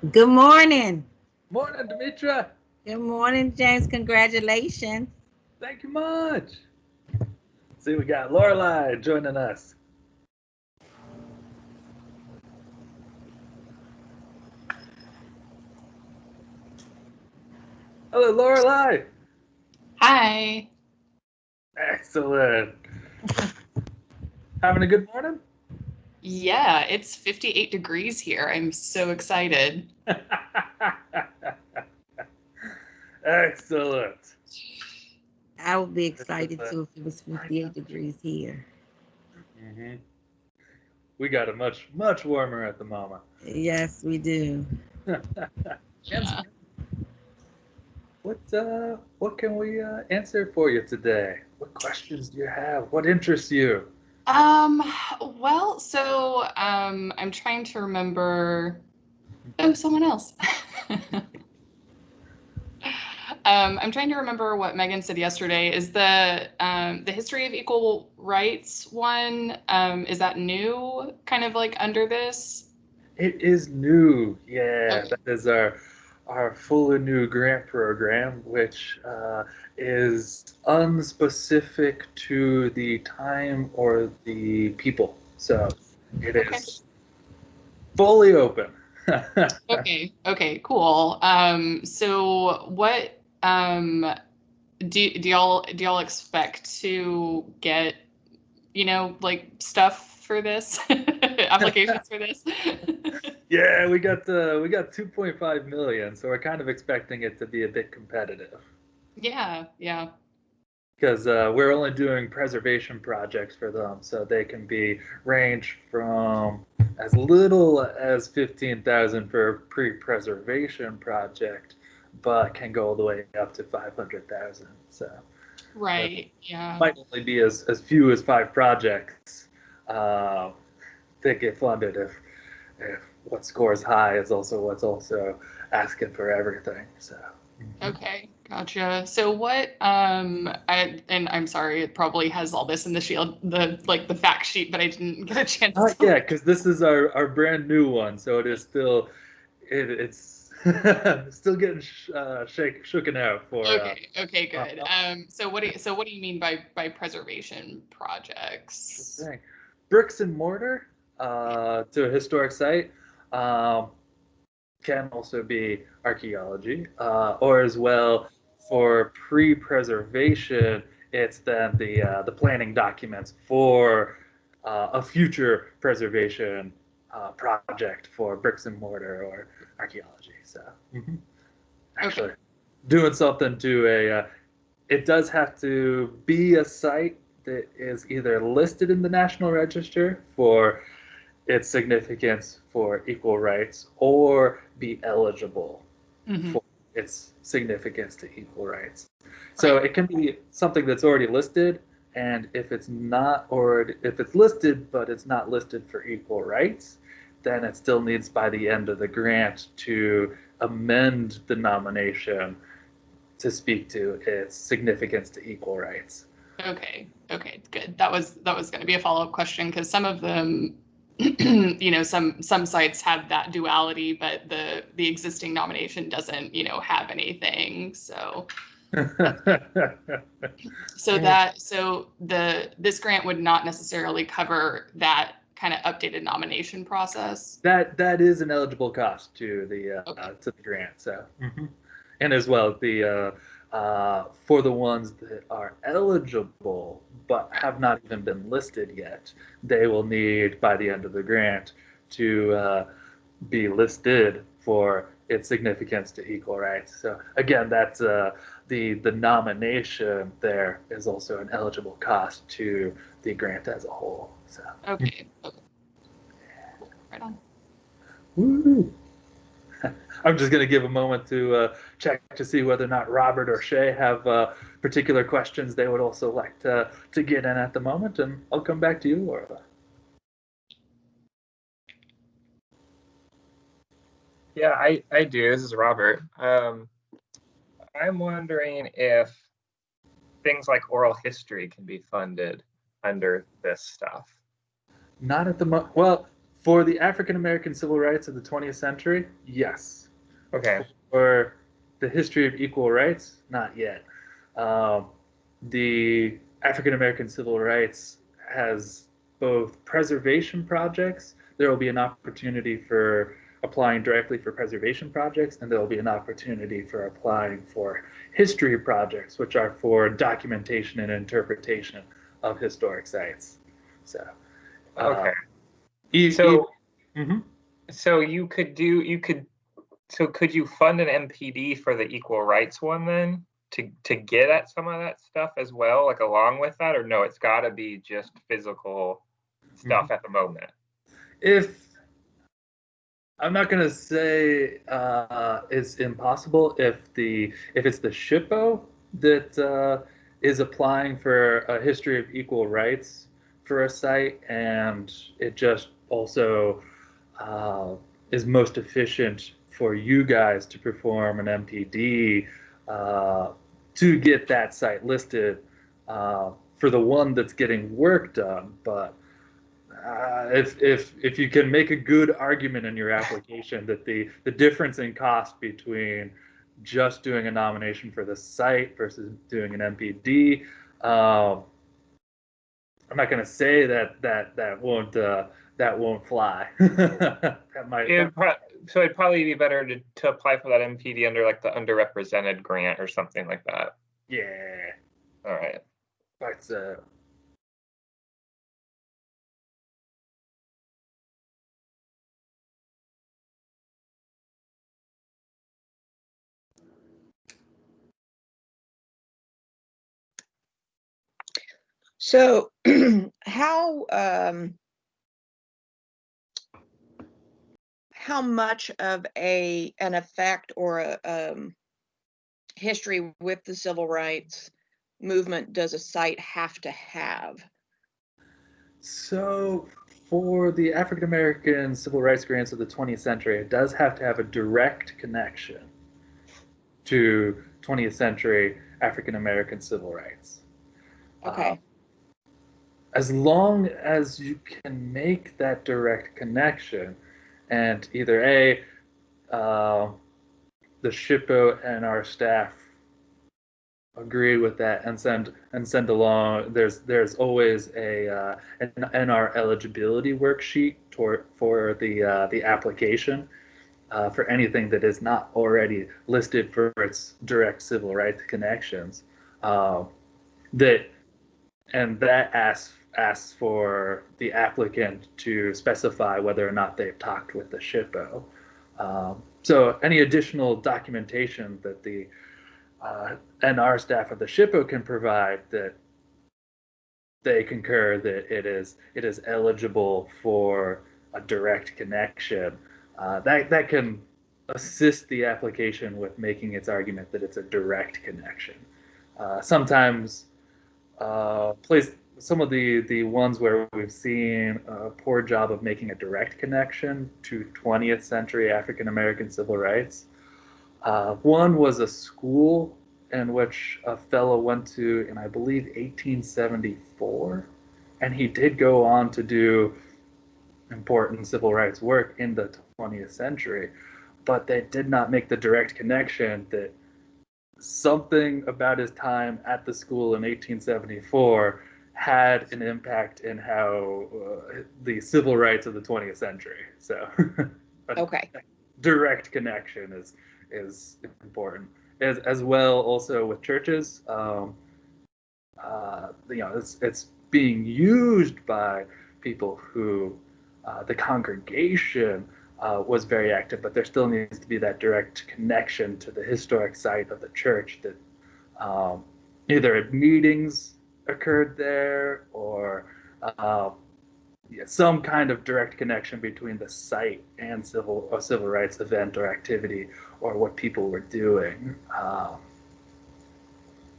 Good morning. Morning, Demetra. Good morning, James. Congratulations. Thank you much. See, we got Lorelai joining us. Hello, Lorelai. Hi. Excellent. Having a good morning? Yeah, it's 58 degrees here. I'm so excited. Excellent. I would be This is excited too if it was right 58 now. degrees here. hmm We got a much warmer at the moment. Yes, we do. Answer. Yeah. What can we answer for you today? What questions do you have? What interests you? Um, I'm trying to remember. Oh, someone else. I'm trying to remember what Megan said yesterday. Is the history of equal rights one, is that new, kind of like under this? It is new. Yeah, Okay. that is our fully new grant program, which is unspecific to the time or the people. So it Okay. is fully open. Okay. Okay. Cool. So what do y'all expect to get, like stuff for this, applications for this? Yeah, we got 2.5 million, so we're kind of expecting it to be a bit competitive. Yeah. Yeah. Because we're only doing preservation projects for them, so they can be range from as little as 15,000 for a pre-preservation project, but can go all the way up to 500,000. So that Right. Yeah. might only be as few as 5 projects uh, that get funded if what scores high is also what's also asking for everything. So. Mhm. Okay, gotcha. So what, I'm sorry, it probably has all this in the shield, the fact sheet, but I didn't get a chance Not to yet, look. because this is our brand new one, so it is still it's still getting shooken out for Okay, okay, good. uh, So what do you mean by preservation sure projects? thing. Bricks and mortar to a historic site um, can also be archaeology, or as well for pre-preservation, it's then the planning documents for a future preservation project for bricks and mortar or archaeology. So, actually, Okay, doing something to it does have to be a site that is either listed in the National Register for its significance for equal rights or be eligible hmm, for its significance to equal rights. So right. it can be something that's already listed, and if it's not, or if it's listed but it's not listed for equal rights, then it still needs by the end of the grant to amend the nomination to speak to its significance to equal rights. Okay, okay, good. That was going to be a follow-up question because some of them, some sites have that duality, but the existing nomination doesn't, have anything. So that's good. So this grant would not necessarily cover that kind of updated nomination process. that is an eligible cost Okay. to the grant. So, and as well for the ones that are eligible but have not even been listed yet, they will need by the end of the grant to be listed for its significance to equal rights. So again, that's the nomination there is also an eligible cost to the grant as a whole. So. Okay. Okay. Cool. Right on. Woo. I'm just going to give a moment to check to see whether or not Robert or Shay have particular questions they would also like to get in at the moment, and I'll come back to you, Laura. Yeah, I do. This is Robert. I'm wondering if things like oral history can be funded under this stuff. Not at the moment. Well, For the African American civil rights of the 20th century, yes. Okay. For the history of equal rights, not yet. Um, the African American civil rights has both preservation projects. There will be an opportunity for applying directly for preservation projects, and there will be an opportunity for applying for history projects, which are for documentation and interpretation of historic sites. So, Okay. e- So mhm. so could you fund an MPD for the equal rights one then to get at some of that stuff as well, like along with that, or no, it's got to be just physical stuff at the moment. If I'm not gonna say it's impossible if it's the SHPO that is applying for a history of equal rights for a site, and it just also uh, is most efficient for you guys to perform an MPD to get that site listed for the one that's getting work done, but if you can make a good argument in your application that the difference in cost between just doing a nomination for the site versus doing an MPD, I'm not going to say that won't fly. That might. So it'd probably be better to apply for that MPD under like the underrepresented grant or something like that. Yeah. All right. But So how much of an effect or a history with the civil rights movement does a site have to have? So, for the African American civil rights grants of the 20th century, it does have to have a direct connection to 20th century African American civil rights. Okay. As long as you can make that direct connection, and either the SHPO and our staff agree with that and send along. There's always an NR eligibility worksheet for the application for anything that is not already listed for its direct civil rights connections. That and that asks for the applicant to specify whether or not they've talked with the SHPO. So any additional documentation that the and our staff of the SHPO can provide that they concur that it is eligible for a direct connection. That can assist the application with making its argument that it's a direct connection. Sometimes some of the ones where we've seen a poor job of making a direct connection to 20th century African American civil rights. One was a school in which a fellow went to in, I believe, 1874, and he did go on to do important civil rights work in the 20th century, but they did not make the direct connection that something about his time at the school in 1874 had an impact in how the civil rights of the 20th century. So, Okay. direct connection is important as well. Also with churches, it's being used by people who the congregation was very active, but there still needs to be that direct connection to the historic site of the church that either meetings occurred there or some kind of direct connection between the site and civil rights event or activity or what people were doing,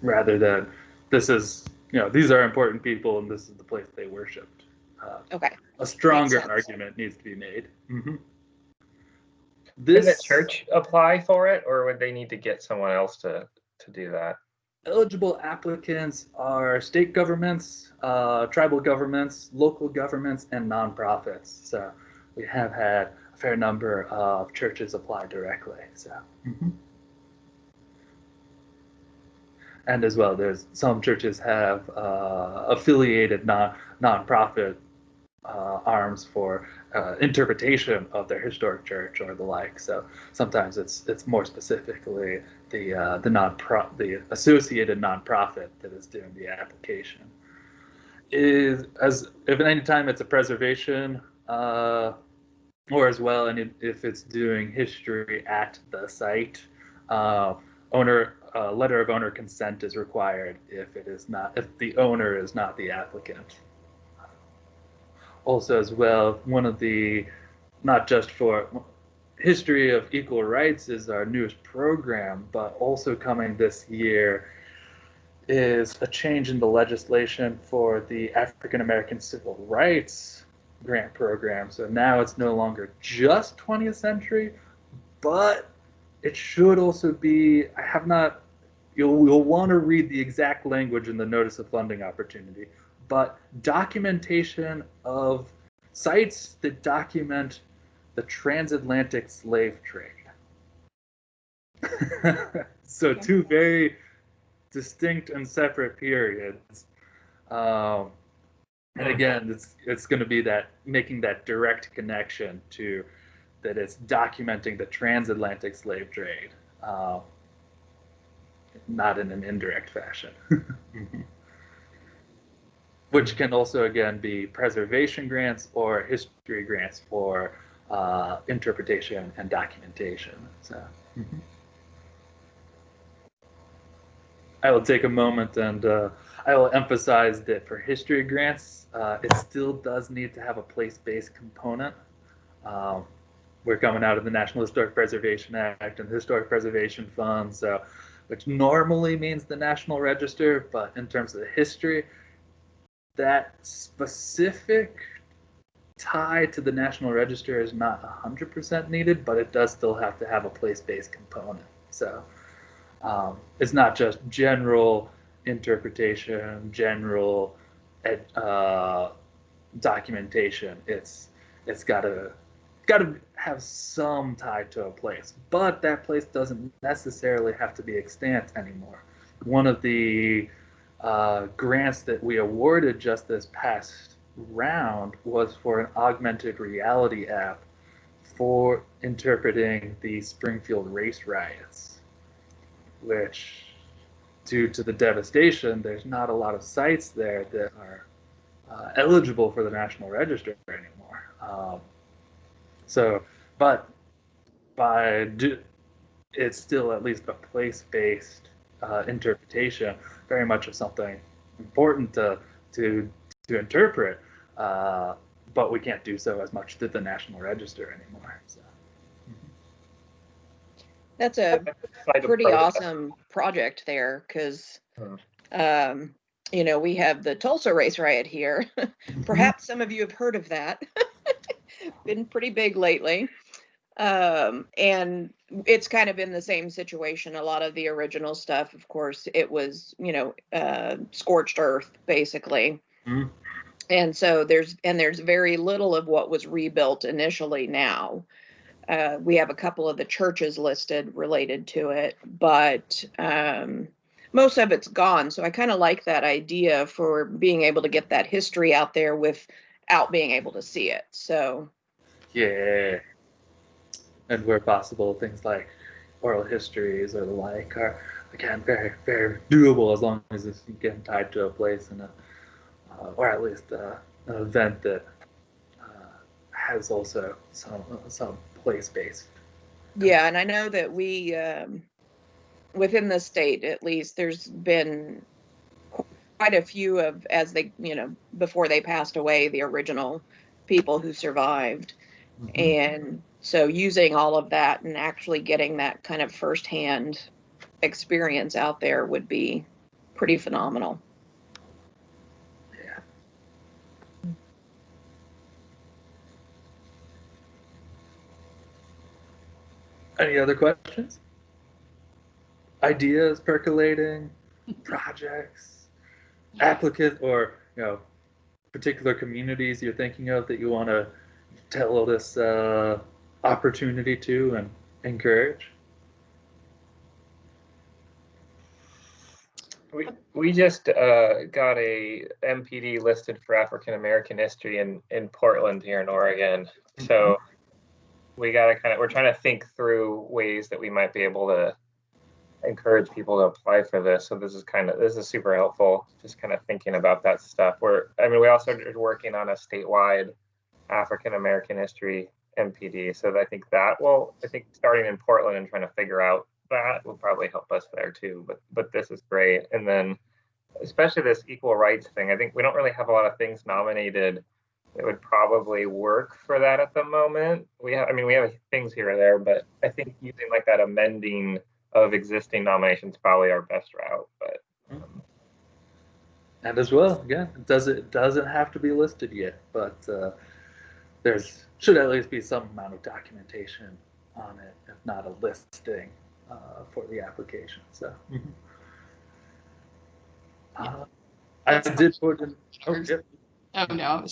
rather than these are important people and this is the place they worshipped. Okay. A stronger argument needs to be made. Mm-hmm. Can the church apply for it, or would they need to get someone else to do that? Eligible applicants are state governments, tribal governments, local governments, and nonprofits. So we have had a fair number of churches apply directly. So, and as well, there's some churches have affiliated nonprofit arms for interpretation of their historic church or the like. So sometimes it's more specifically the associated nonprofit that is doing the application. Is as if at any time it's a preservation or as well, and if it's doing history at the site, letter of owner consent is required if the owner is not the applicant. Also, as well, one of the, not just for History of Equal Rights is our newest program, but also coming this year is a change in the legislation for the African American Civil Rights grant program. So now it's no longer just 20th century, but it should also be, you'll want to read the exact language in the notice of funding opportunity, but documentation of sites that document the transatlantic slave trade. So two very distinct and separate periods. And again, it's going to be that making that direct connection to that it's documenting the transatlantic slave trade, not in an indirect fashion. Which can also, again, be preservation grants or history grants for interpretation and documentation. So I will take a moment and I will emphasize that for history grants, it still does need to have a place-based component. We're coming out of the National Historic Preservation Act and the Historic Preservation Fund, so which normally means the National Register, but in terms of the history, that specific tie to the National Register is not 100% needed, but it does still have to have a place-based component. So it's not just general interpretation, general documentation. It's got to have some tie to a place, but that place doesn't necessarily have to be extant anymore. One of the grants that we awarded just this past round was for an augmented reality app for interpreting the Springfield race riots, which, due to the devastation, there's not a lot of sites there that are eligible for the National Register anymore. It's still at least a place-based interpretation, very much of something important to interpret, but we can't do so as much to the National Register anymore. So. That's a pretty awesome project there, because we have the Tulsa race riot here. Perhaps some of you have heard of that. Been pretty big lately. And it's kind of in the same situation. A lot of the original stuff, of course, it was, scorched earth, basically. And so there's very little of what was rebuilt initially now. We have a couple of the churches listed related to it, but most of it's gone. So I kind of like that idea for being able to get that history out there without being able to see it. So yeah, and where possible, things like oral histories or the like are, again, very, very doable as long as it's getting tied to a place and or at least an event that has also some place-based. Yeah, and I know that we, within the state at least, there's been quite a few of, as they, before they passed away, the original people who survived. And so using all of that and actually getting that kind of firsthand experience out there would be pretty phenomenal. Yeah. Any other questions? Ideas percolating, projects, applicants, or particular communities you're thinking of that you want to tailor this opportunity to and encourage? We just got a MPD listed for African American history in Portland here in Oregon. So we got to we're trying to think through ways that we might be able to encourage people to apply for this. So this is super helpful. Just kind of thinking about that stuff. We also are working on a statewide African American history MPD. So I think starting in Portland and trying to figure out that will probably help us there too. But this is great. And then especially this equal rights thing, I think we don't really have a lot of things nominated that would probably work for that at the moment. We have things here or there, but I think using like that amending of existing nominations probably our best route. But and as well, yeah, it doesn't have to be listed yet, but there's should at least be some amount of documentation on it, if not a listing for the application. So I did put in. Oh, yeah. Oh no, I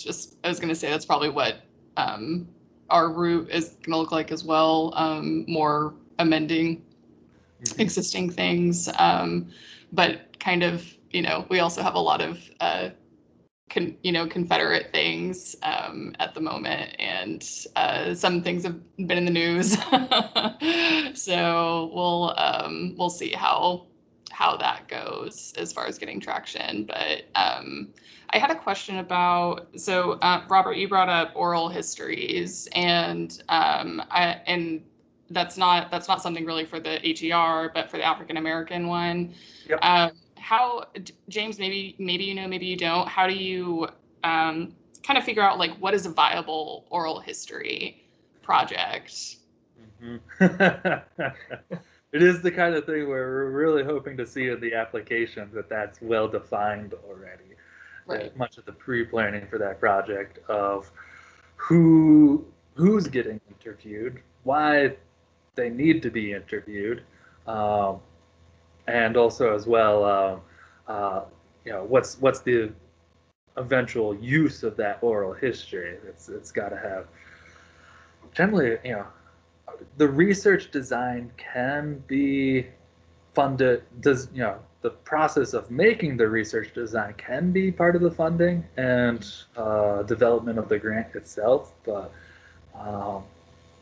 was going to say that's probably what our route is going to look like as well. More amending existing things, but kind of, we also have a lot of Confederate things at the moment, and some things have been in the news. So we'll see how that goes as far as getting traction. But I had a question about, so Robert, you brought up oral histories, and that's not something really for the HER, but for the African American one. Yep. How, James, maybe maybe you don't. How do you kind of figure out like what is a viable oral history project? It is the kind of thing where we're really hoping to see in the application that's well defined already. Right. Much of the pre-planning for that project of who's getting interviewed, why they need to be interviewed, and also as well, what's the eventual use of that oral history. It's got to have generally, the research design can be funded. The process of making the research design can be part of the funding and development of the grant itself, but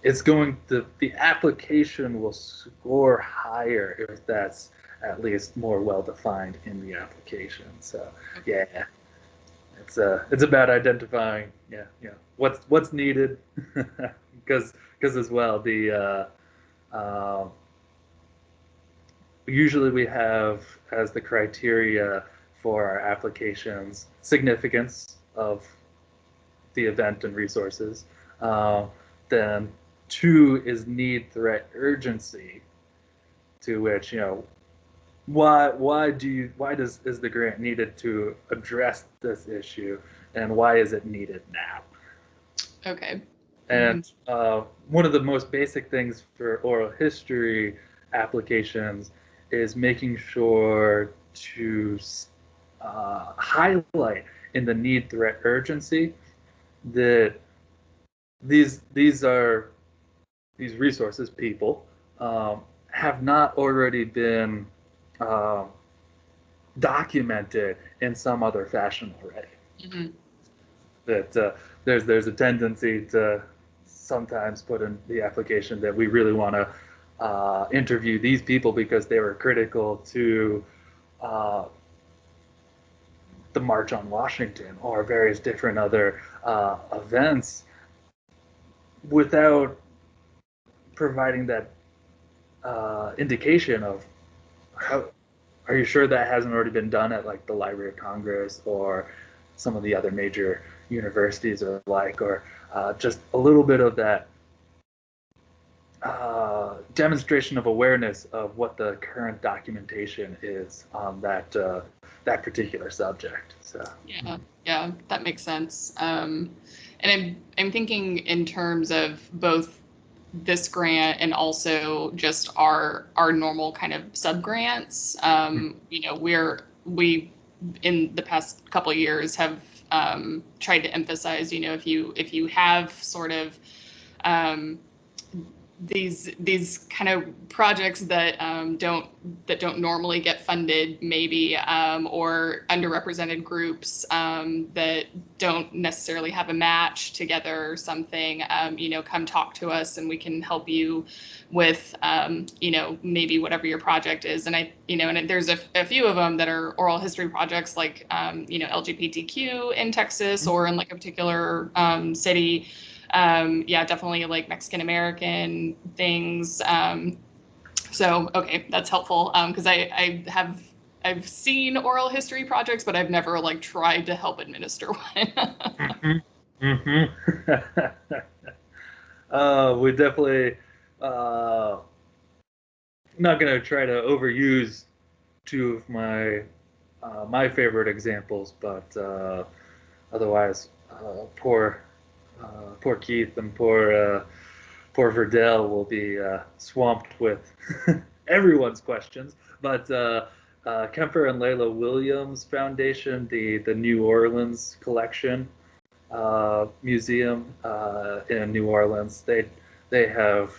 the application will score higher if that's at least more well defined in the application. So yeah, it's about identifying what's needed, because as well usually we have as the criteria for our applications significance of the event and resources. Then 2 is need, threat, urgency, to which why is the grant needed to address this issue, and why is it needed now? Okay. And one of the most basic things for oral history applications is making sure to highlight in the need, threat, urgency that these resources, people, have not already been documented in some other fashion already. Mm-hmm. That there's a tendency to sometimes put in the application that we really want to interview these people because they were critical to the March on Washington or various different other events, without providing that indication of how. Are you sure that hasn't already been done at like the Library of Congress or some of the other major universities or just a little bit of that demonstration of awareness of what the current documentation is on that particular subject. So yeah, that makes sense. And I'm thinking in terms of both this grant and also just our normal kind of sub grants. We in the past couple of years have tried to emphasize, if you have sort of these kind of projects that don't normally get funded, maybe, or underrepresented groups that don't necessarily have a match together or something, come talk to us and we can help you with, maybe whatever your project is. And there's a few of them that are oral history projects, like, LGBTQ in Texas or in like a particular city. Definitely like Mexican American things. So, okay, that's helpful. Because I've seen oral history projects, but I've never like tried to help administer one. We definitely not going to try to overuse two of my favorite examples, but otherwise, poor Keith and poor Verdell will be swamped with everyone's questions. But Kemper and Layla Williams Foundation, the New Orleans collection museum in New Orleans, they have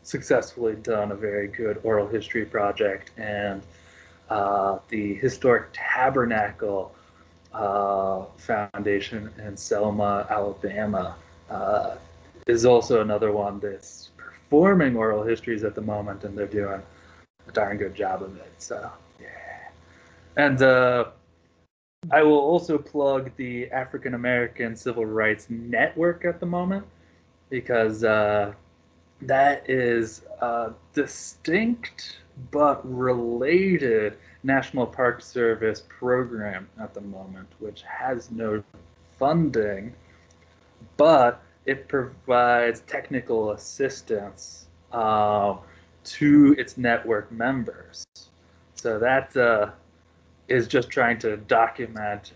successfully done a very good oral history project, and the Historic Tabernacle Foundation in Selma, Alabama, is also another one that's performing oral histories at the moment, and they're doing a darn good job of it. So, yeah. And I will also plug the African American Civil Rights Network at the moment, because that is a distinct but related National Park Service program at the moment, which has no funding, but it provides technical assistance to its network members. So that is just trying to document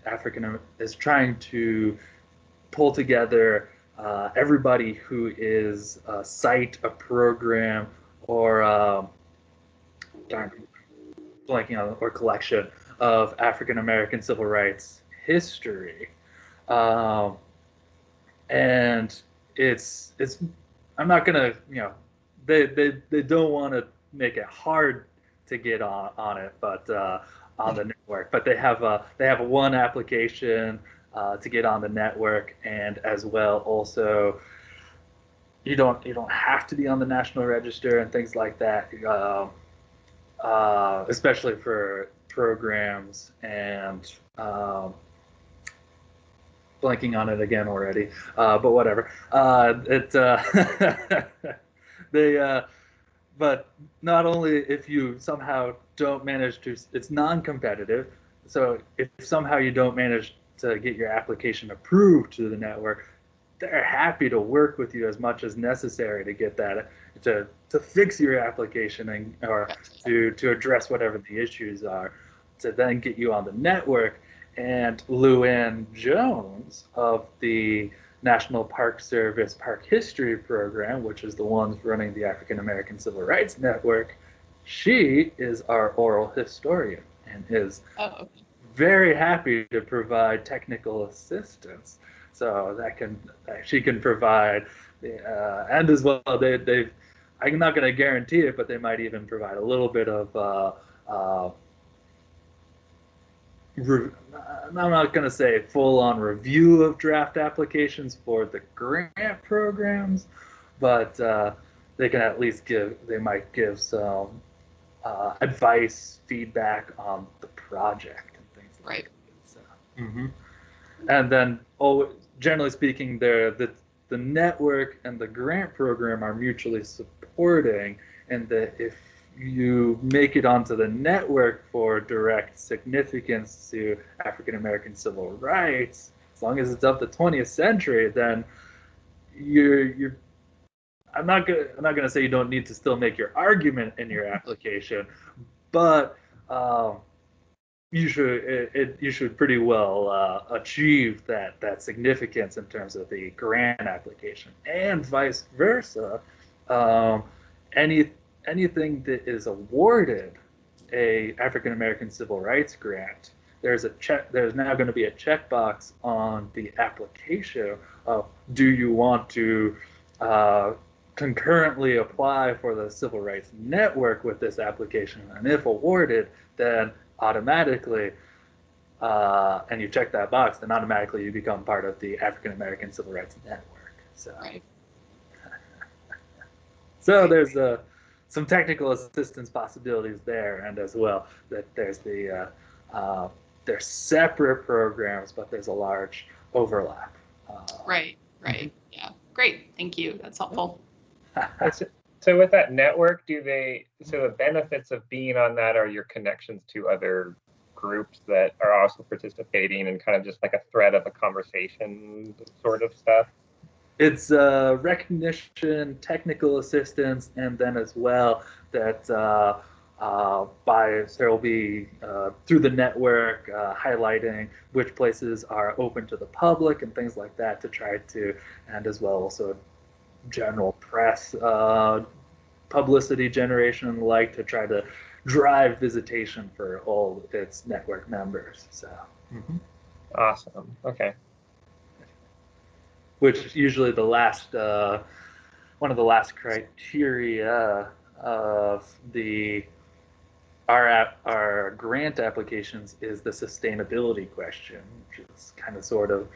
is trying to pull together everybody who is a site, a program, or blanking on, or collection of African American civil rights history. And it's I'm not gonna, they don't want to make it hard to get on it, but on the network. But they have one application to get on the network, and as well also you don't have to be on the National Register and things like that, especially for programs and blanking on it again already, but whatever. But not only if you somehow don't manage to, it's non-competitive. So if somehow you don't manage to get your application approved to the network, they're happy to work with you as much as necessary to get that, to fix your application, and or to address whatever the issues are, to then get you on the network. And Luann Jones of the National Park Service Park History Program, which is the ones running the African American Civil Rights Network, she is our oral historian and is very happy to provide technical assistance. So she can provide, and as well, I'm not going to guarantee it, but they might even provide a little bit of I'm not going to say full-on review of draft applications for the grant programs, but they can at least they might give some advice, feedback on the project and things like that. So, and then, generally speaking, the network and the grant program are mutually supporting, and that if you make it onto the network for direct significance to African American civil rights, as long as it's of the 20th century, then you're I'm not gonna say you don't need to still make your argument in your application, but you should pretty well achieve that significance in terms of the grant application, and vice versa. Anything that is awarded a African American civil rights grant there's now going to be a checkbox on the application of, do you want to concurrently apply for the Civil Rights Network with this application? And if awarded, then automatically, and you check that box, then automatically you become part of the African American Civil Rights Network. So, Right. so there's some technical assistance possibilities there, and as well that there's they're separate programs, but there's a large overlap. Right. Yeah. Great. Thank you. That's helpful. So with that network, so the benefits of being on that are your connections to other groups that are also participating, and kind of just like a thread of a conversation sort of stuff? It's recognition, technical assistance, and then as well that there will be through the network highlighting which places are open to the public and things like that to try to, and as well also general press publicity generation and the like to try to drive visitation for all its network members. So. Mm-hmm. Awesome. Okay. Which usually the last one of the last criteria of our grant applications is the sustainability question, which is kind of sort of,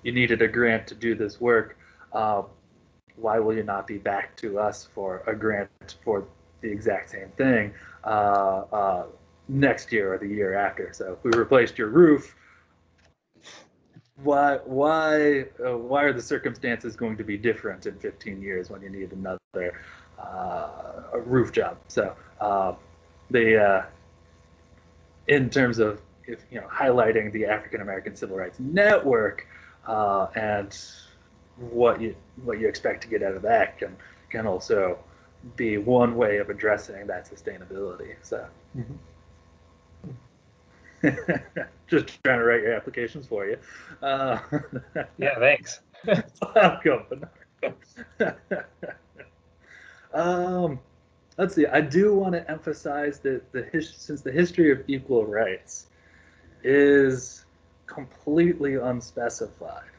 you needed a grant to do this work. Why will you not be back to us for a grant for the exact same thing next year or the year after? So if we replaced your roof, why are the circumstances going to be different in 15 years when you need another roof job? So in terms of highlighting the African American Civil Rights Network and what you expect to get out of that can also be one way of addressing that sustainability. So. Mm-hmm. Just trying to write your applications for you. Yeah, thanks. Welcome. Let's see. I do want to emphasize that since the history of equal rights is completely unspecified,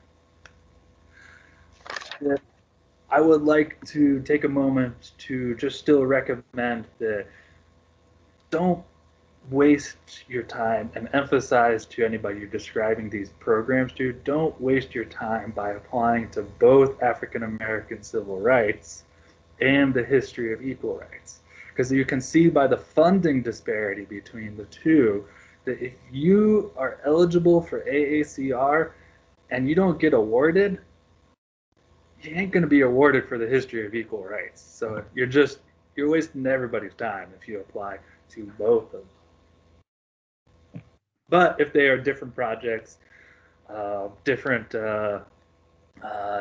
that I would like to take a moment to just still recommend that don't waste your time, and emphasize to anybody you're describing these programs to, don't waste your time by applying to both African American civil rights and the history of equal rights. Because you can see by the funding disparity between the two that if you are eligible for AACR and you don't get awarded, you ain't going to be awarded for the history of equal rights. So you're wasting everybody's time if you apply to both of them. But if they are different projects, different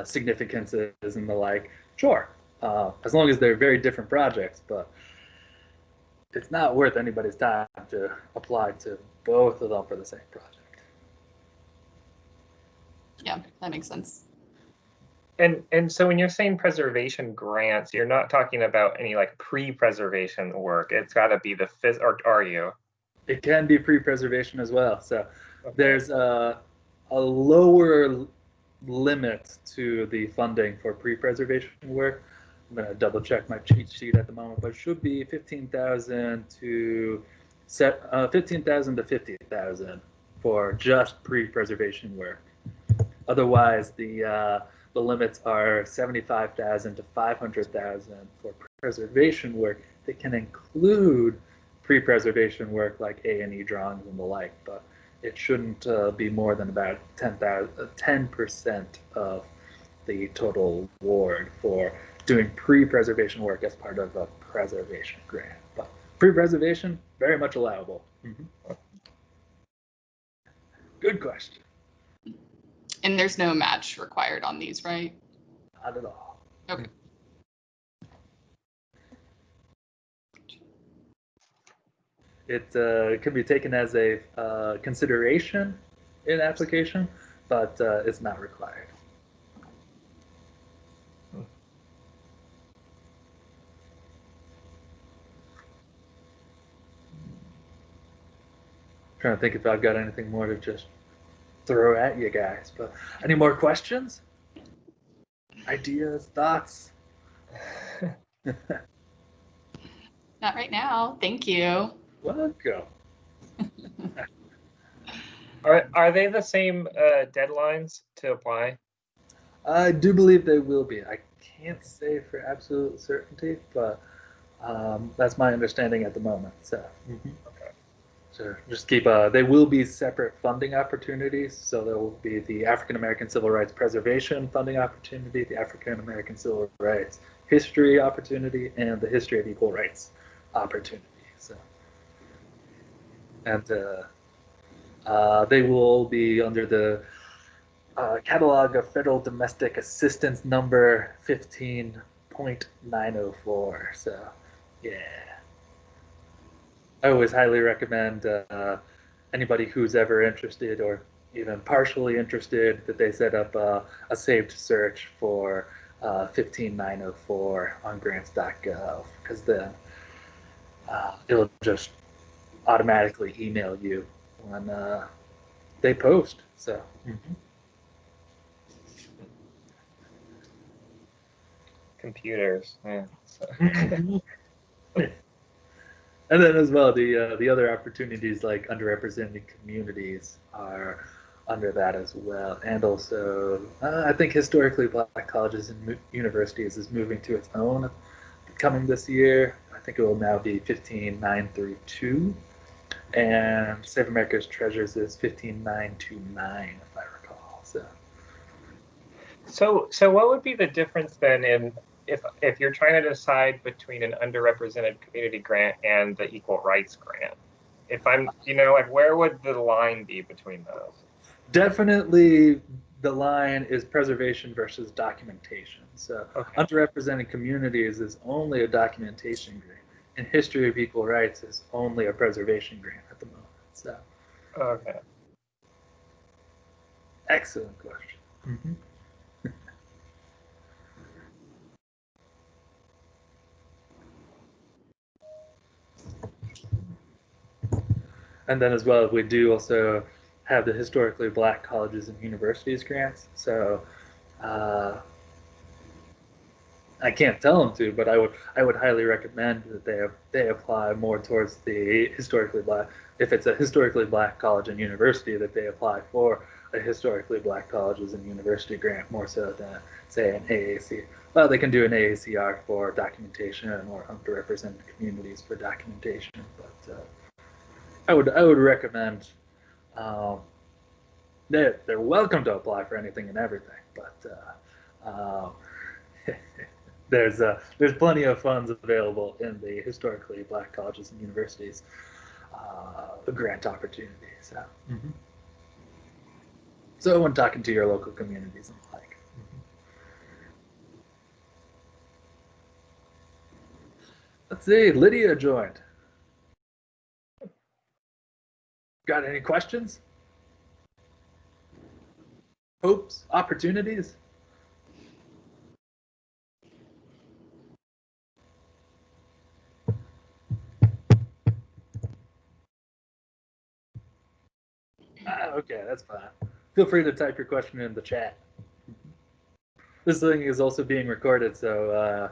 significances and the like, sure. As long as they're very different projects, but it's not worth anybody's time to apply to both of them for the same project. Yeah, that makes sense. And so when you're saying preservation grants, you're not talking about any like pre-preservation work. It's got to be or are you? It can be pre-preservation as well. So there's a lower limit to the funding for pre-preservation work. I'm going to double check my cheat sheet at the moment, but it should be 15,000 to 50,000 for just pre-preservation work. Otherwise, the limits are 75,000 to 500,000 for preservation work that can include pre-preservation work like A&E drawings and the like, but it shouldn't be more than about 10% of the total award for doing pre-preservation work as part of a preservation grant. But pre-preservation, very much allowable. Mm-hmm. Good question. And there's no match required on these, right? Not at all. Okay. It can be taken as a consideration in application, but it's not required. trying to think if I've got anything more to just throw at you guys. But any more questions? Ideas, thoughts? Not right now. Thank you. Welcome. Are they the same deadlines to apply? I do believe they will be. I can't say for absolute certainty, but that's my understanding at the moment. So, Okay. so just keep. They will be separate funding opportunities. So there will be the African American Civil Rights Preservation funding opportunity, the African American Civil Rights History opportunity, and the History of Equal Rights opportunity. So, and they will all be under the Catalog of Federal Domestic Assistance number 15.904. So, yeah. I always highly recommend anybody who's ever interested or even partially interested that they set up a saved search for 15904 on grants.gov, because then it'll just automatically email you when they post. So. Computers. Yeah. And then as well, the other opportunities like underrepresented communities are under that as well. And also, I think historically black colleges and universities is moving to its own coming this year. I think it will now be 15.932. And Save America's Treasures is 15.929, if I recall. So what would be the difference then in if you're trying to decide between an underrepresented community grant and the equal rights grant? If I'm, like where would the line be between those? Definitely the line is preservation versus documentation. So Okay. underrepresented communities is only a documentation grant, and History of Equal Rights is only a preservation grant at the moment. So Okay. excellent question. Mm-hmm. And then as well, we do also have the historically black colleges and universities grants. So I can't tell them to, but I would highly recommend that they apply more towards the historically black. If it's a historically black college and university, that they apply for a historically black colleges and university grant more so than say an AAC. Well, they can do an AACR for documentation or underrepresented communities for documentation, but I would recommend. They're welcome to apply for anything and everything, but there's plenty of funds available in the historically black colleges and universities grant opportunity. So, so when talking to your local communities and the like. Let's see, Lydia joined. Got any questions? Hopes, opportunities? Okay, that's fine. Feel free to type your question in the chat. This thing is also being recorded, so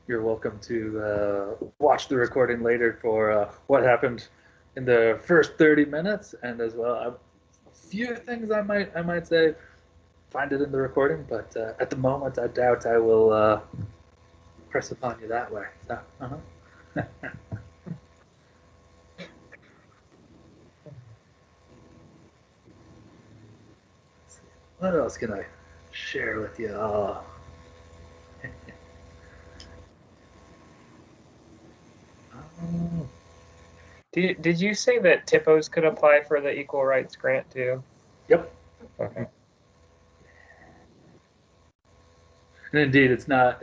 you're welcome to watch the recording later for what happened in the first 30 minutes, and as well a few things I might say. Find it in the recording, but at the moment, I doubt I will press upon you that way. So, What else can I share with you? Did you say that TIPOs could apply for the equal rights grant too? Yep. Okay. And indeed, it's not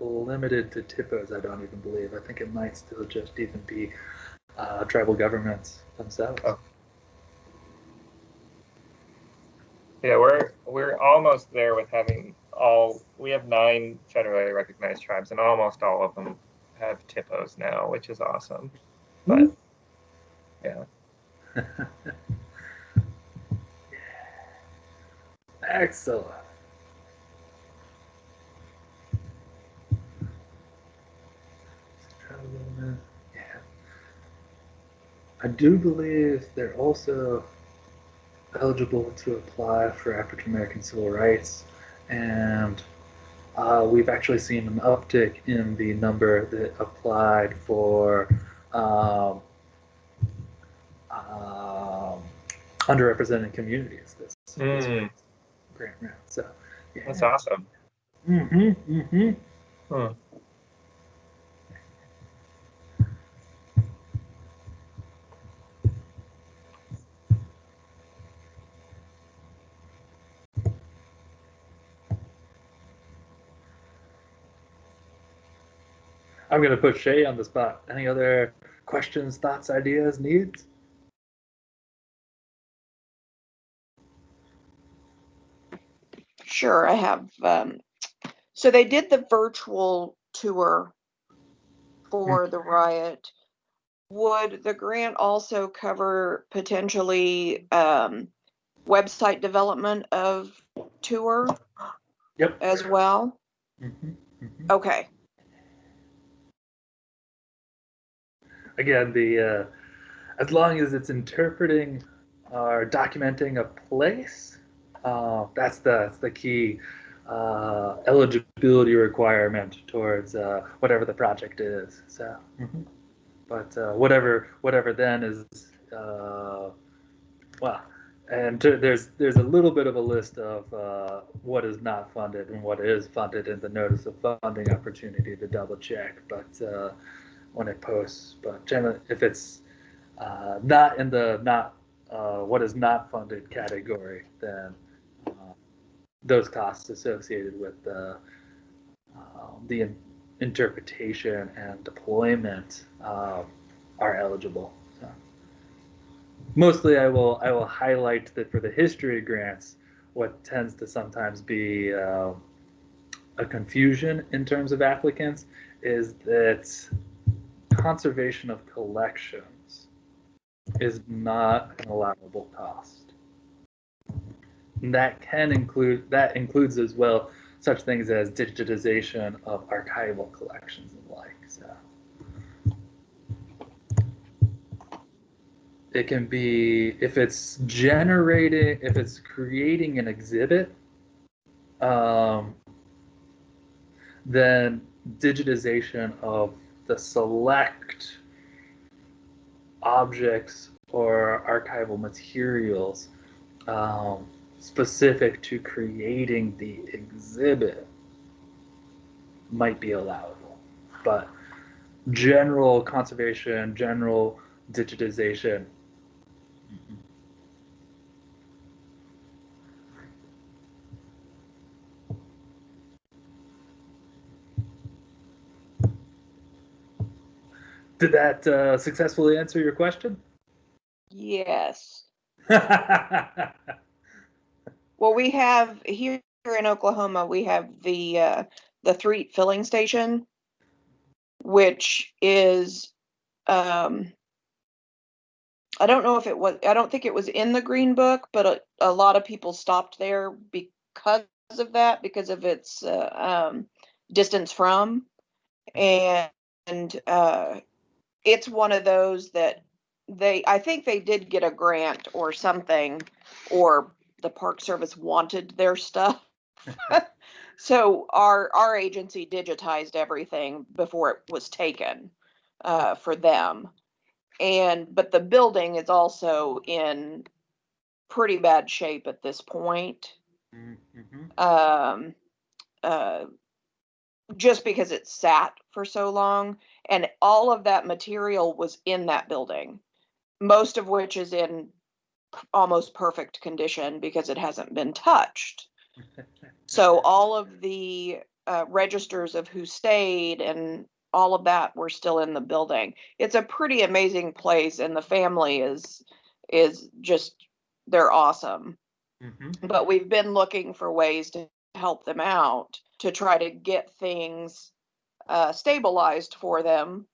limited to TIPOs. I don't even believe. I think it might still just even be tribal governments themselves. Oh. Yeah, we're almost there with having we have 9 federally recognized tribes, and almost all of them have TIPOs now, which is awesome. But Yeah. Excellent. Yeah. I do believe they're also eligible to apply for African American civil rights, and we've actually seen an uptick in the number that applied for um, um, underrepresented communities this grant round. So, yeah. That's awesome. Mm-hmm. Mm-hmm. Hmm. I'm going to put Shay on the spot. Any other questions, thoughts, ideas, needs? Sure, I have. So they did the virtual tour for the Riot. Would the grant also cover potentially website development of tour Yep. as well? Mm-hmm. Mm-hmm. Okay. Again, the as long as it's interpreting or documenting a place, that's the key eligibility requirement towards whatever the project is. So, but whatever then is well, and there's a little bit of a list of what is not funded and what is funded in the notice of funding opportunity to double check, but when it posts, but generally if it's not in the not what is not funded category, then those costs associated with the interpretation and deployment are eligible. So mostly, I will highlight that for the history grants, what tends to sometimes be a confusion in terms of applicants is that conservation of collections is not an allowable cost. And that includes as well such things as digitization of archival collections and like. So it can be if it's creating an exhibit, um, then digitization of the select objects or archival materials specific to creating the exhibit might be allowable, but general conservation, general digitization. Did that successfully answer your question? Yes. Well, we have here in Oklahoma, we have the Threet filling station, which is I don't know if it was, I don't think it was in the Green Book, but a lot of people stopped there because of that, because of its distance from, and it's one of those that I think they did get a grant or something, or the Park Service wanted their stuff. So our agency digitized everything before it was taken for them. But the building is also in pretty bad shape at this point. Uh, just because it sat for so long, and all of that material was in that building, most of which is in almost perfect condition because it hasn't been touched. So all of the registers of who stayed and all of that were still in the building. It's a pretty amazing place, and the family is just, they're awesome. But we've been looking for ways to help them out to try to get things stabilized for them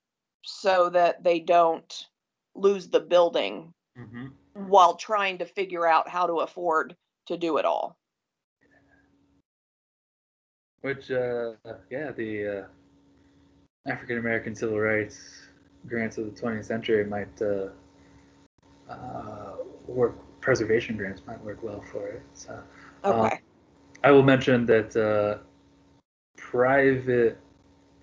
so that they don't lose the building Mm-hmm. while trying to figure out how to afford to do it all. Which, yeah, the African American civil rights grants of the 20th century might work. Preservation grants might work well for it. So, Okay. I will mention that private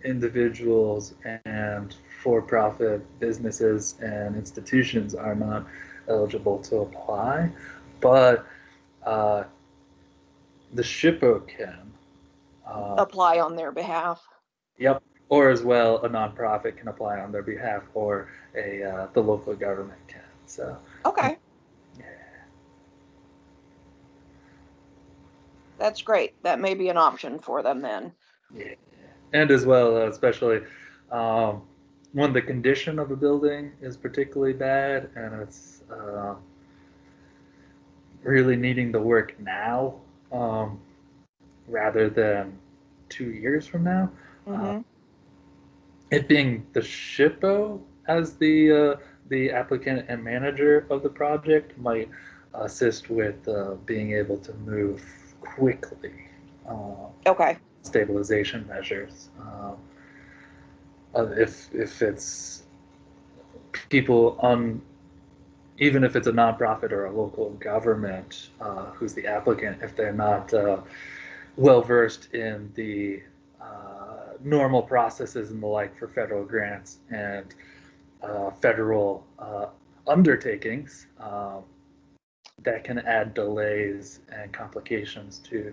individuals and for-profit businesses and institutions are not eligible to apply, but the SHPO can. Apply on their behalf. Yep. Or as well, a nonprofit can apply on their behalf, or the local government can. So. Okay. Yeah. That's great. That may be an option for them then. Yeah. And as well, especially when the condition of a building is particularly bad and it's really needing the work now, rather than 2 years from now. Mm-hmm. It being the SHPO as the applicant and manager of the project might assist with being able to move quickly. Okay. Stabilization measures. If it's people on, even if it's a nonprofit or a local government who's the applicant, if they're not well versed in the normal processes and the like for federal grants and federal undertakings, that can add delays and complications to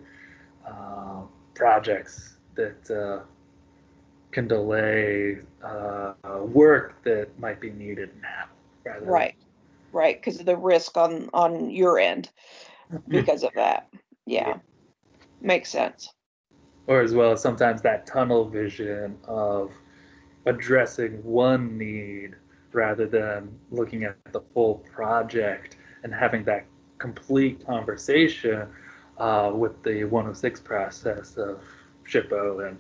projects that can delay work that might be needed now. Right. Right. Because of the risk on your end because of that. Yeah. Makes sense. Or as well, sometimes that tunnel vision of addressing one need rather than looking at the full project and having that complete conversation with the 106 process of SHPO and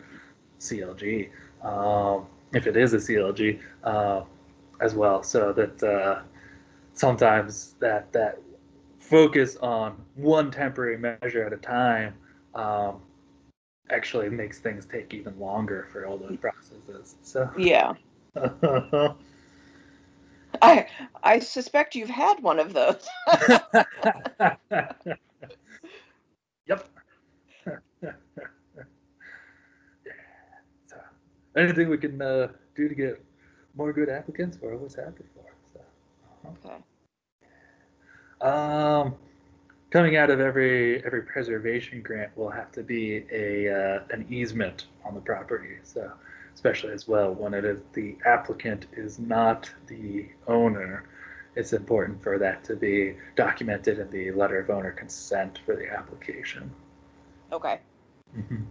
CLG, if it is a CLG, as well, so that sometimes that focus on one temporary measure at a time actually makes things take even longer for all those processes. So Yeah. I suspect you've had one of those. Yep. So anything we can do to get more good applicants, we're always happy for. So. Okay. Coming out of every preservation grant will have to be an easement on the property. So especially as well when it is the applicant is not the owner, it's important for that to be documented in the letter of owner consent for the application. Okay. Mm-hmm.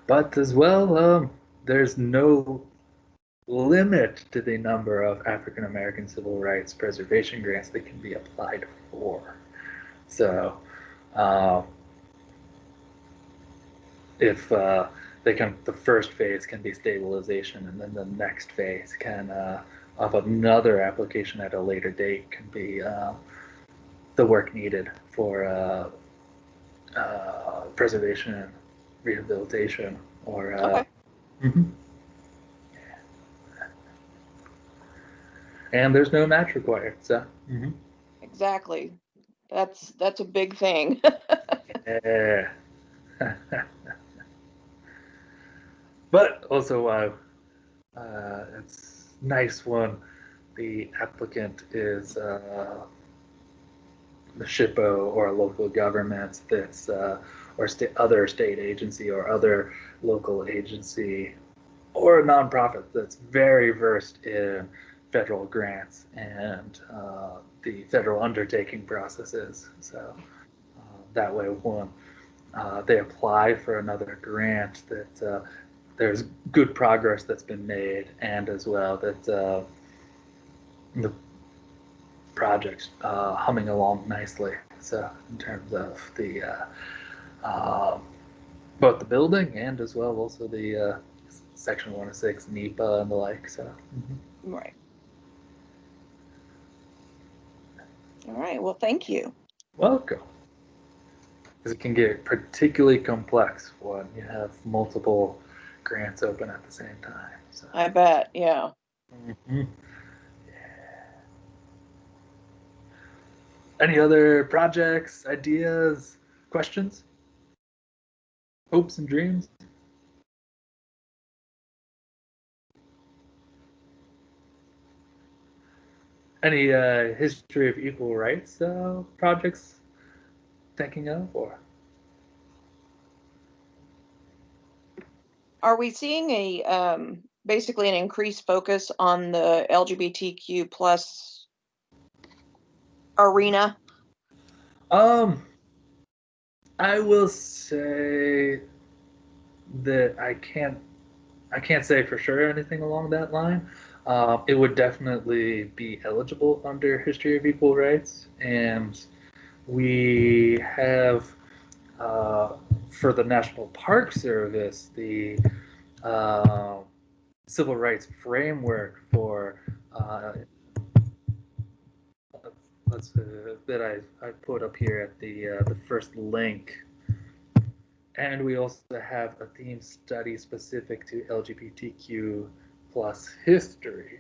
But as well, there's no limit to the number of African American civil rights preservation grants that can be applied for. So, if the first phase can be stabilization, and then the next phase can of another application at a later date can be the work needed for preservation and rehabilitation, or Okay. Mm-hmm. And there's no match required. So. Mm-hmm. Exactly. That's a big thing. Yeah. But also, it's nice when the applicant is the SHPO or a local government that's or other state agency or other local agency or a nonprofit that's very versed in federal grants and the federal undertaking processes. So that way, when they apply for another grant, that there's good progress that's been made, and as well that the project's humming along nicely. So in terms of the both the building and as well also the Section 106, NEPA, and the like. So. Right. All right. Well, thank you. Welcome. Because it can get particularly complex when you have multiple grants open at the same time. So. I bet. Yeah. Yeah. Any other projects, ideas, questions, hopes, and dreams? Any history of equal rights projects thinking of, or? Are we seeing a basically an increased focus on the LGBTQ plus arena? I will say that I can't say for sure anything along that line. It would definitely be eligible under History of Equal Rights, and we have for the National Park Service the civil rights framework for that I put up here at the first link. And we also have a theme study specific to LGBTQ plus history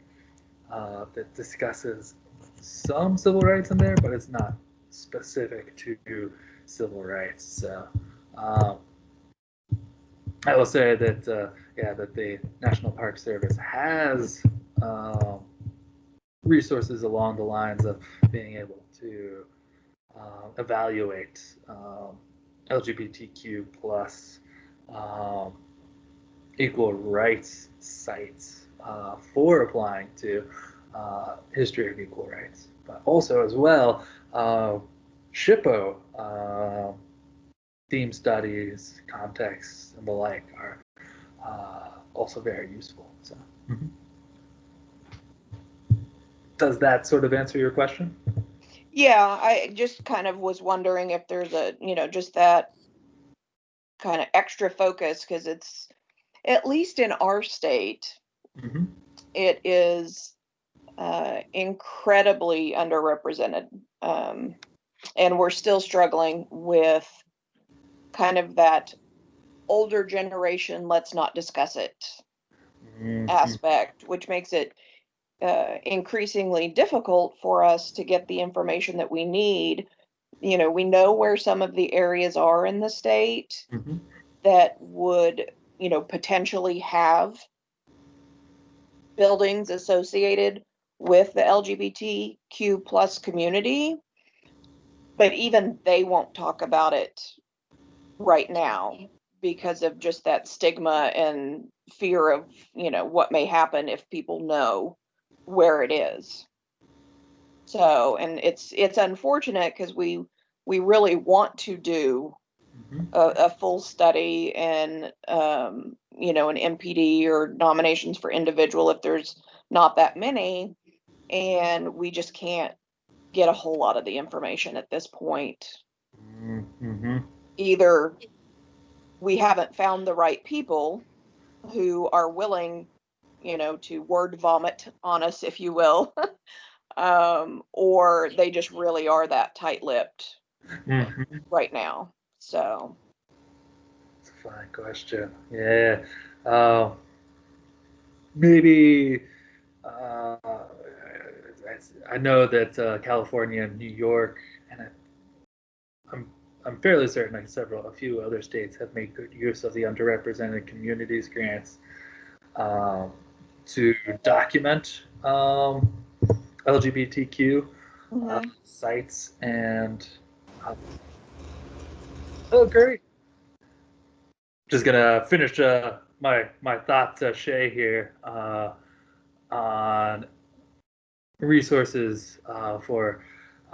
that discusses some civil rights in there, but it's not specific to civil rights. So I will say that that the National Park Service has resources along the lines of being able to evaluate LGBTQ plus equal rights sites for applying to history of equal rights, but also as well SHPO theme studies, contexts, and the like are also very useful. So, does that sort of answer your question? Yeah, I just kind of was wondering if there's a, just that kind of extra focus, because it's, at least in our state, it is incredibly underrepresented. And we're still struggling with kind of that older generation, let's not discuss it aspect, which makes it increasingly difficult for us to get the information that we need. We know where some of the areas are in the state that would, potentially have buildings associated with the LGBTQ plus community, but even they won't talk about it right now because of just that stigma and fear of, what may happen if people know where it is. So, and it's unfortunate because we really want to do a full study and an MPD or nominations for individual if there's not that many, and we just can't get a whole lot of the information at this point. Either we haven't found the right people who are willing, to word vomit on us, if you will, or they just really are that tight-lipped right now. So it's a fine question. Yeah. Maybe I know that California and New York, and I'm fairly certain a few other states have made good use of the underrepresented communities grants to document LGBTQ sites and oh great. Just gonna finish my thought, Shay, here on resources for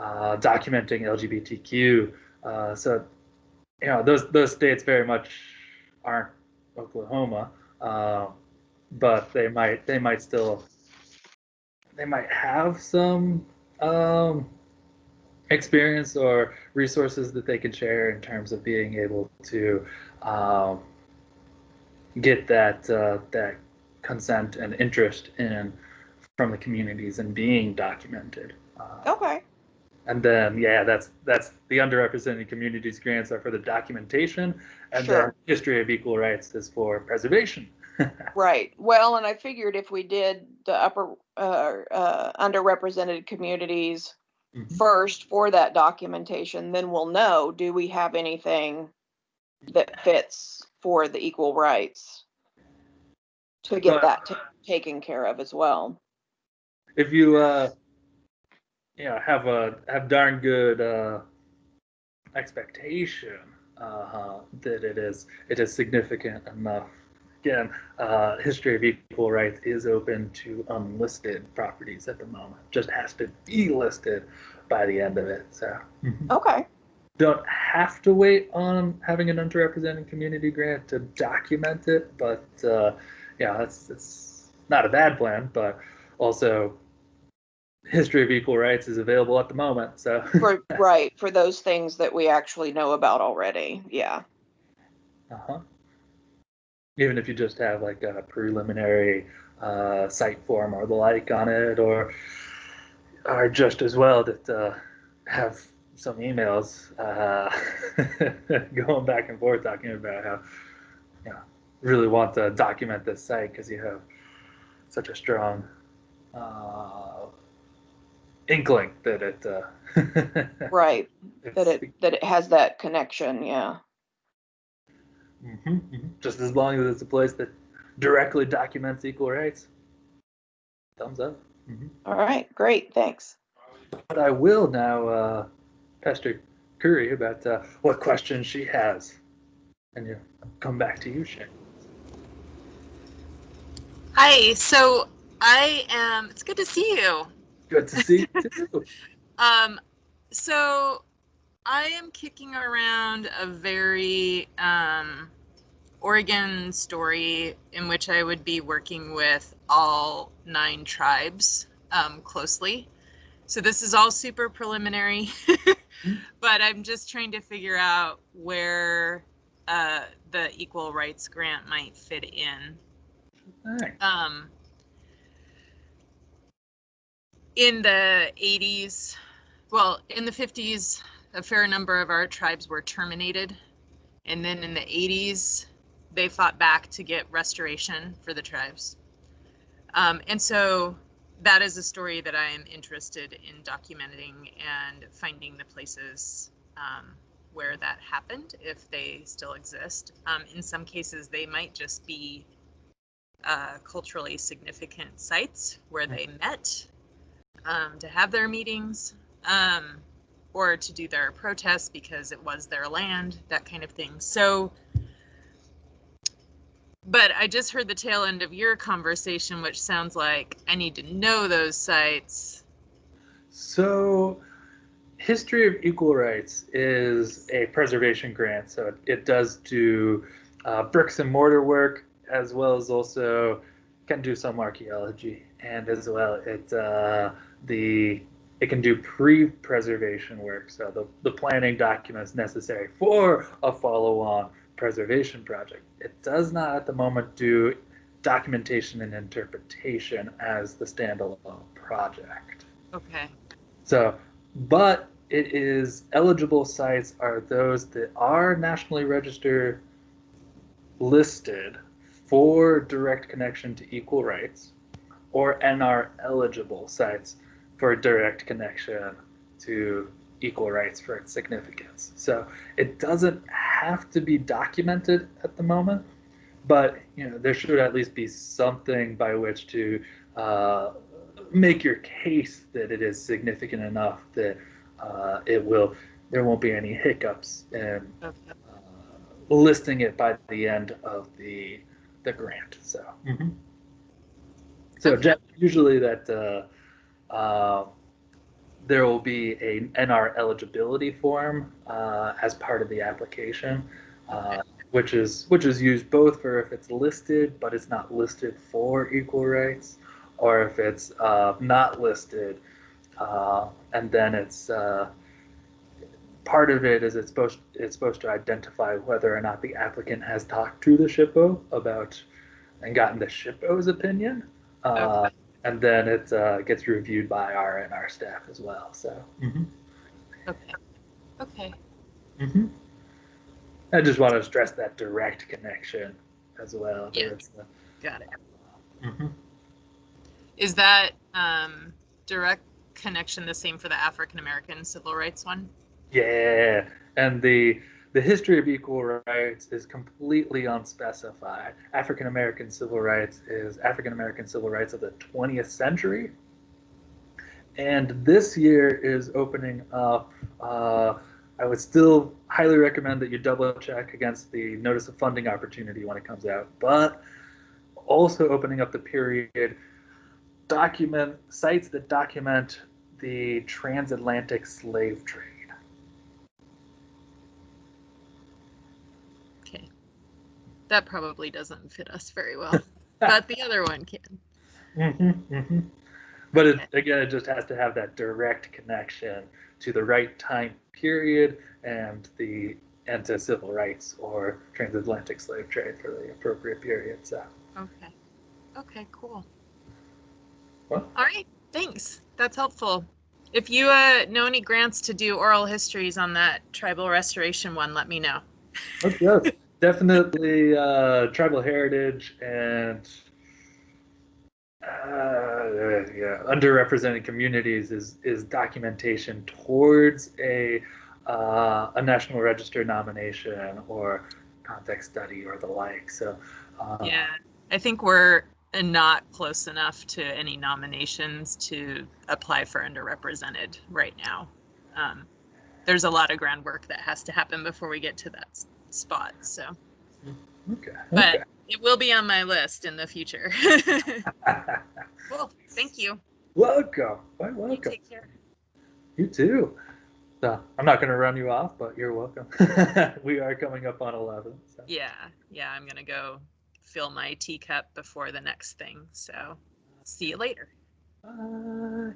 documenting LGBTQ. So, those states very much aren't Oklahoma, but they might still have some experience or resources that they can share in terms of being able to get that consent and interest in from the communities and being documented. Okay. And then, yeah, that's the underrepresented communities grants are for the documentation, and Sure. then history of equal rights is for preservation. Right. Well, and I figured if we did the underrepresented communities Mhm. first for that documentation, then we'll know, do we have anything that fits for the equal rights to get But that taken care of as well. if you have darn good expectation that it is significant enough. Again, history of equal rights is open to unlisted properties at the moment. Just has to be listed by the end of it. So Okay. don't have to wait on having an underrepresented community grant to document it, but yeah, it's not a bad plan. But also, history of equal rights is available at the moment. So For those things that we actually know about already. Yeah. uh-huh. Even if you just have like a preliminary site form or the like on it, or just as well that have some emails going back and forth talking about how you know really want to document this site because you have such a strong inkling that it Right. That it's, it has that connection. Yeah. just as long as it's a place that directly documents equal rights. Thumbs up. All right. Great. Thanks. But I will now pester Curry about what questions she has, and you come back to you, Shane. Hi, so it's good to see you. Good to see you too. So I am kicking around a very Oregon story in which I would be working with all 9 tribes closely. So this is all super preliminary, but I'm just trying to figure out where the equal rights grant might fit in. Right. In the 80s, well, in the 50s, a fair number of our tribes were terminated. And then in the 80s, they fought back to get restoration for the tribes. And so that is a story that I am interested in documenting and finding the places where that happened, if they still exist. In some cases, they might just be culturally significant sites where they met to have their meetings, or to do their protests because it was their land, that kind of thing. So, but I just heard the tail end of your conversation, which sounds like I need to know those sites. So, history of equal rights is a preservation grant, so it does do bricks and mortar work as well as also can do some archaeology, and as well it can do pre-preservation work, so the planning documents necessary for a follow-on preservation project. It does not at the moment do documentation and interpretation as the standalone project. Okay. So, but it is eligible sites are those that are nationally registered listed for direct connection to equal rights, or NR eligible sites for direct connection to equal rights for its significance. So it doesn't have to be documented at the moment, but there should at least be something by which to make your case that it is significant enough that there won't be any hiccups in listing it by the end of the grant. So usually that there will be a NR eligibility form as part of the application, which is used both for if it's listed but it's not listed for equal rights, or if it's not listed and then it's part of it is it's supposed to identify whether or not the applicant has talked to the SHPO about and gotten the SHPO's opinion. Okay. And then it gets reviewed by our staff as well. So. Okay. Okay. I just want to stress that direct connection as well. Yeah. Got it. Is that direct connection the same for the African American civil rights one? Yeah, and the history of equal rights is completely unspecified. African American civil rights is African American civil rights of the 20th century, and this year is opening up. I would still highly recommend that you double check against the notice of funding opportunity when it comes out, but also opening up the period sites that document the transatlantic slave trade. Okay. That probably doesn't fit us very well, but the other one can. But it just has to have that direct connection to the right time period and to civil rights or transatlantic slave trade for the appropriate period. So. Okay. Okay. Cool. Well, all right. Thanks. That's helpful. If you know any grants to do oral histories on that tribal restoration one, let me know. Okay. Definitely tribal heritage and underrepresented communities is documentation towards a National Register nomination or context study or the like. So yeah, I think we're not close enough to any nominations to apply for underrepresented right now. There's a lot of groundwork that has to happen before we get to that spot. So, but it will be on my list in the future. Cool. Thank you. Welcome. Welcome. You take care. You too. So I'm not going to run you off, but you're welcome. We are coming up on 11. So. Yeah. I'm going to go fill my teacup before the next thing. So see you later. Bye.